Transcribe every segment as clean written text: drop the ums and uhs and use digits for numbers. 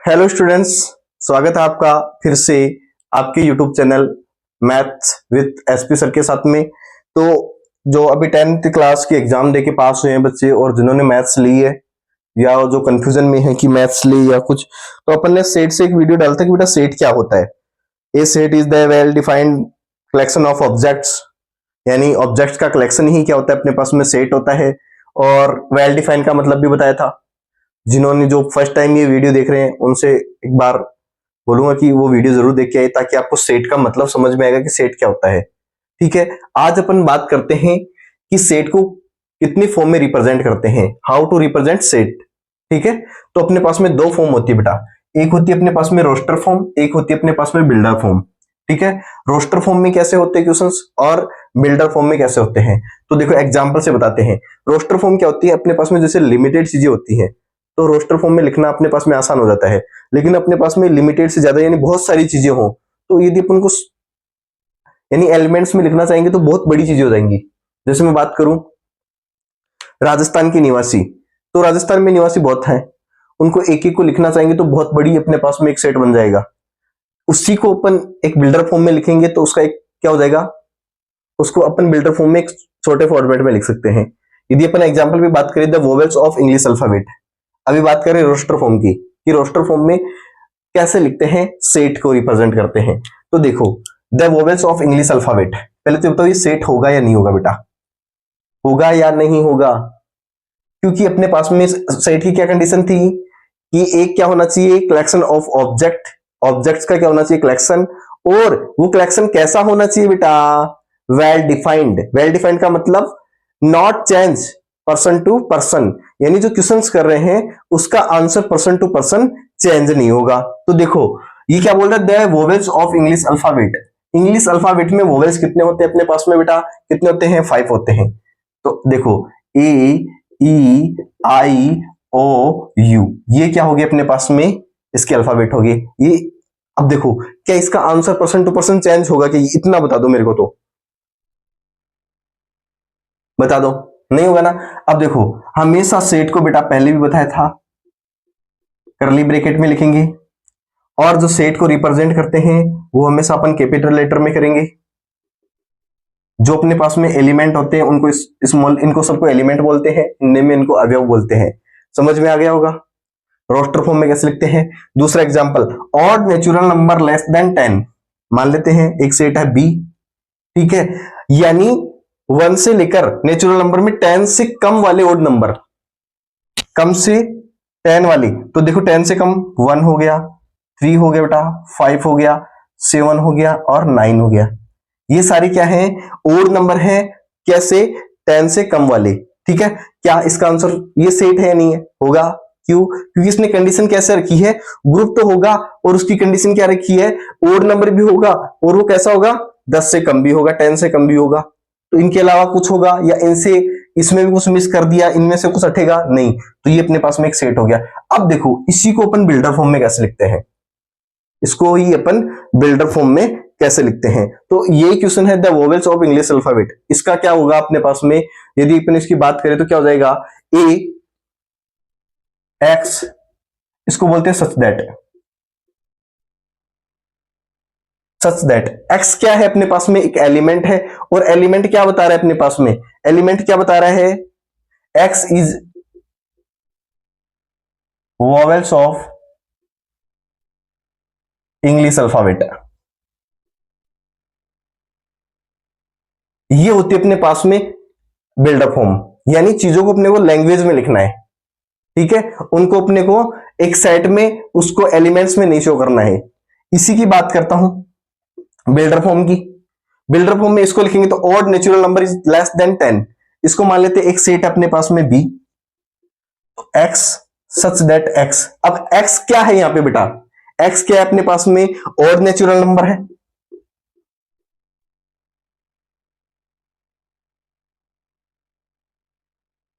Hello students, स्वागत है आपका फिर से आपके YouTube channel maths with SP sir के साथ में। तो जो अभी 10th क्लास की एग्जाम देके पास हुए हैं बच्चे और जिन्होंने मैथ्स ली है या जो कंफ्यूजन में है कि मैथ्स ली या कुछ, तो अपन ने सेट से एक वीडियो डाला था कि बेटा सेट क्या होता है। A set is the well defined collection of objects, यानी ऑब्जेक्ट्स का कलेक्शन ही क्या होता है, अपने पास में सेट होता है। और वेल डिफाइंड का मतलब भी बताया था। जिन्होंने जो फर्स्ट टाइम ये वीडियो देख रहे हैं उनसे एक बार बोलूंगा कि वो वीडियो जरूर देख के आए, ताकि आपको सेट का मतलब समझ में आएगा कि सेट क्या होता है। ठीक है, आज अपन बात करते हैं कि सेट को कितनी फॉर्म में रिप्रेजेंट करते हैं, हाउ टू रिप्रेजेंट सेट। ठीक है, तो अपने पास में दो फॉर्म होती है बेटा, एक होती है अपने पास में रोस्टर फॉर्म, एक होती है अपने पास में बिल्डर फॉर्म। ठीक है, रोस्टर फॉर्म में कैसे होते हैं क्वेश्चंस और बिल्डर फॉर्म में कैसे होते हैं, तो देखो एग्जांपल से बताते हैं। रोस्टर फॉर्म क्या होती है, अपने पास में जैसे लिमिटेड चीजें होती हैं तो रोस्टर फॉर्म में लिखना अपने पास में आसान हो जाता है। लेकिन अपने पास में लिमिटेड से ज्यादा यानी बहुत सारी चीजें हो, तो यदि अपन को यानी एलिमेंट्स में लिखना चाहेंगे तो बहुत बड़ी चीजें हो जाएंगी। जैसे मैं बात करूं राजस्थान के निवासी, तो राजस्थान में निवासी बहुत हैं, उनको एक एक को लिखना चाहेंगे तो बहुत बड़ी अपने पास में एक सेट बन जाएगा। उसी को अपन एक बिल्डर फॉर्म में लिखेंगे तो उसका एक क्या हो जाएगा, उसको अपन बिल्डर फॉर्म में एक छोटे फॉर्मेट में लिख सकते हैं। यदि अपन एग्जांपल भी बात करें the vowels of English alphabet, अभी बात करें रोस्टर फॉर्म की कि रोस्टर फॉर्म में कैसे लिखते हैं, सेट को रिप्रेजेंट करते हैं। तो देखो the vowels of English alphabet, पहले तो बताओ ये सेट होगा या नहीं होगा बेटा, होगा या नहीं होगा। क्योंकि अपने पास में सेट की क्या कंडीशन थी कि एक क्या होना चाहिए, कलेक्शन ऑफ ऑब्जेक्ट, ऑब्जेक्ट्स का क्या होना चाहिए कलेक्शन, और वो कलेक्शन कैसा होना चाहिए बेटा, वेल डिफाइंड। वेल डिफाइंड का मतलब not change person to person, यानी जो क्वेश्चंस कर रहे हैं उसका answer person to person change नहीं होगा। तो देखो ये क्या बोल रहा है, the vowels of English alphabet. English alphabet में वोवेल्स कितने होते हैं अपने पास में बेटा, कितने होते हैं, 5 होते हैं। तो देखो ए ई आई ओ यू, ये क्या हो गया अपने पास में, इसके अल्फाबेट हो गए ये। अब देखो क्या इसका answer person to person change होगा कि इतना बता दो मेरे को, तो बता दो, नहीं होगा ना। अब देखो हमेशा सेट को बेटा पहले भी बताया था करली ब्रैकेट में लिखेंगे, और जो सेट को रिप्रेजेंट करते हैं वो हमेशा अपन कैपिटल लेटर में करेंगे। जो अपने पास में एलिमेंट होते हैं उनको स्मॉल, इनको सबको एलिमेंट बोलते हैं, इनमें में इनको अवयव बोलते हैं। समझ में आ गया होगा रोस्टर फॉर्म में कैसे लिखते हैं। दूसरा example, odd natural number less than 10, मान लेते हैं एक सेट है बी। ठीक है, यानी 1 से लेकर नेचुरल नंबर में 10 से कम वाले ओड नंबर, कम से 10 वाली, तो देखो 10 से कम 1 हो गया, 3 हो गया बेटा, 5 हो गया, 7 हो गया और 9 हो गया। ये सारे क्या है, ओड नंबर है, कैसे, 10 से कम वाले। ठीक है, क्या इसका आंसर ये सेट है या नहीं है, होगा। क्यों, क्योंकि इसने कंडीशन कैसे रखी है, ग्रुप तो होगा और उसकी कंडीशन क्या रखी है, ओड नंबर भी होगा और वो कैसा होगा, 10 से कम भी होगा, 10 से कम भी होगा। तो इनके अलावा कुछ होगा या इनसे इसमें भी कुछ मिस कर दिया, इनमें से कुछ हटेगा नहीं, तो ये अपने पास में एक सेट हो गया। अब देखो इसी को अपन बिल्डर फॉर्म में कैसे लिखते हैं, इसको ही अपन बिल्डर फॉर्म में कैसे लिखते हैं। तो ये क्वेश्चन है the vowels of English alphabet, इसका क्या होगा अपने पास में, यदि अपन इसकी बात करें तो क्या हो जाएगा, ए एक्स, इसको बोलते हैं such that. Such that x क्या है अपने पास में, एक एलिमेंट है, और एलिमेंट क्या बता रहा है अपने पास में, एलिमेंट क्या बता रहा है, x is vowels of English alphabet. ये होती है अपने पास में बिल्डर फॉर्म, यानी चीजों को अपने को लैंग्वेज में लिखना है। ठीक है, उनको अपने को एक सेट में उसको एलिमेंट्स में नहीं शो करना है। इसी की बात करता हूं बिल्डर फॉर्म की। बिल्डर फॉर्म में इसको लिखेंगे तो odd natural number is less than 10, इसको मान लेते एक सेट अपने पास में B, x such that x. अब एक्स क्या है यहां पे बेटा, एक्स क्या है अपने पास में, ऑड नेचुरल नंबर है।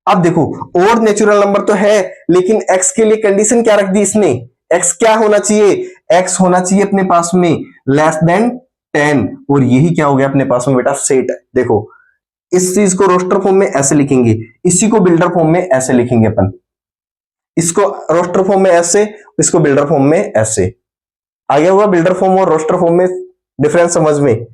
अब देखो ओड नेचुरल नंबर तो है, लेकिन एक्स के लिए कंडीशन क्या रख दी इसने, एक्स क्या होना चाहिए, एक्स होना चाहिए अपने पास में लेस देन 10, और यही क्या हो गया अपने पास में बेटा सेट। देखो इस चीज को रोस्टर फॉर्म में ऐसे लिखेंगे, इसी को बिल्डर फॉर्म में ऐसे लिखेंगे अपन। इसको रोस्टर फॉर्म में ऐसे, इसको बिल्डर फॉर्म में ऐसे। आगे हुआ बिल्डर फॉर्म और रोस्टर फॉर्म में डिफरेंस समझ में?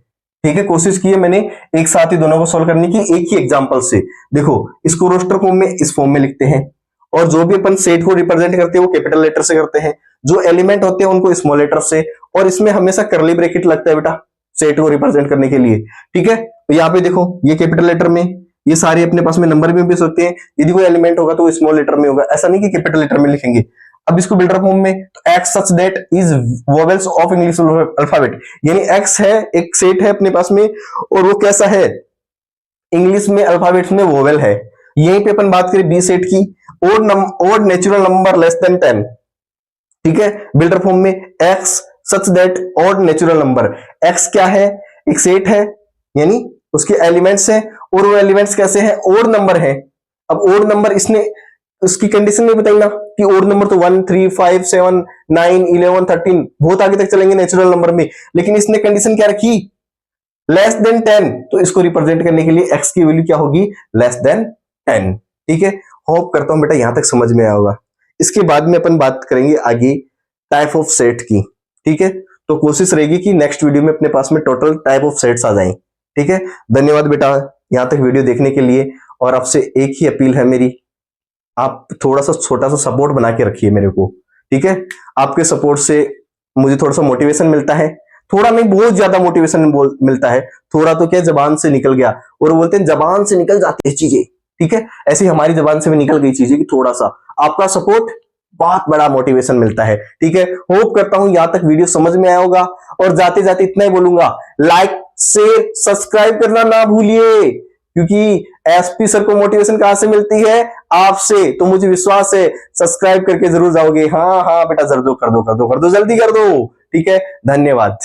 ठीक है, कोशिश की है मैंने एक साथ ही दोनों को सोल्व करने की एक ही एग्जांपल से। देखो, इसको रोस्टर फॉर्म में इस फॉर्म में लिखते हैं, और जो भी अपन सेट को रिप्रेजेंट करते हैं वो कैपिटल लेटर से करते हैं, जो एलिमेंट होते हैं उनको स्मॉल लेटर से, और इसमें हमेशा करली ब्रैकेट लगता है बेटा सेट को रिप्रेजेंट करने के लिए। ठीक है, तो यहाँ पे देखो ये कैपिटल लेटर में, ये सारे अपने पास में नंबर में भी होते हैं, यदि कोई एलिमेंट होगा तो वो स्मॉल लेटर में होगा, ऐसा नहीं कि कैपिटल लेटर में लिखेंगे। अब इसको बिल्डर फॉर्म में, तो x such that is vowels of English alphabet, यानी एक्स है एक सेट है अपने पास में, और वो कैसा है, इंग्लिश में अल्फाबेट्स में वोवेल है। यहीं पे अपन बात करें बी सेट की, odd natural number less than 10। ठीक है, बिल्डर फॉर्म में x such that odd natural number, x क्या है, एक सेट है, यानी उसके एलिमेंट्स हैं, और वो एलिमेंट्स कैसे हैं, ओड नंबर है। अब ओड नंबर इसने उसकी कंडीशन नहीं बताई ना कि ओड नंबर तो 1 3 5 7 9 11 13 बहुत आगे तक चलेंगे नेचुरल नंबर में, लेकिन इसने कंडीशन क्या रखी, लेस देन 10। तो इसको रिप्रेजेंट करने के लिए एक्स की वैल्यू क्या होगी, लेस देन 10। ठीक है, होप करता हूं बेटा यहां तक समझ में आया होगा। इसके बाद में अपन बात करेंगे आगे टाइप ऑफ सेट की। ठीक है, तो कोशिश रहेगी कि नेक्स्ट वीडियो में अपने पास में टोटल टाइप ऑफ सेट्स आ जाएं। ठीक है, धन्यवाद बेटा यहां तक वीडियो देखने के लिए, और आपसे एक ही अपील है मेरी, आप थोड़ा सा छोटा सा सपोर्ट बना के रखिए मेरे को। ठीक है, आपके सपोर्ट से मुझे थोड़ा सा मोटिवेशन मिलता है, थोड़ा नहीं बहुत ज्यादा मोटिवेशन मिलता है। थोड़ा तो क्या जबान से निकल गया, और बोलते हैं जबान से निकल जाती है चीजें। ठीक है, ऐसी हमारी जबान से भी निकल गई चीजें कि थोड़ा सा आपका सपोर्ट बहुत बड़ा मोटिवेशन मिलता है। ठीक है, होप करता हूं यहां तक वीडियो समझ में आया होगा, और जाते जाते इतना ही बोलूंगा, लाइक शेयर सब्सक्राइब करना ना भूलिए, क्योंकि एसपी सर को मोटिवेशन कहां से मिलती है, आपसे। तो मुझे विश्वास है सब्सक्राइब करके जरूर जाओगे। हाँ हाँ बेटा, जरूर कर दो कर दो कर दो, जल्दी कर दो। ठीक है, धन्यवाद।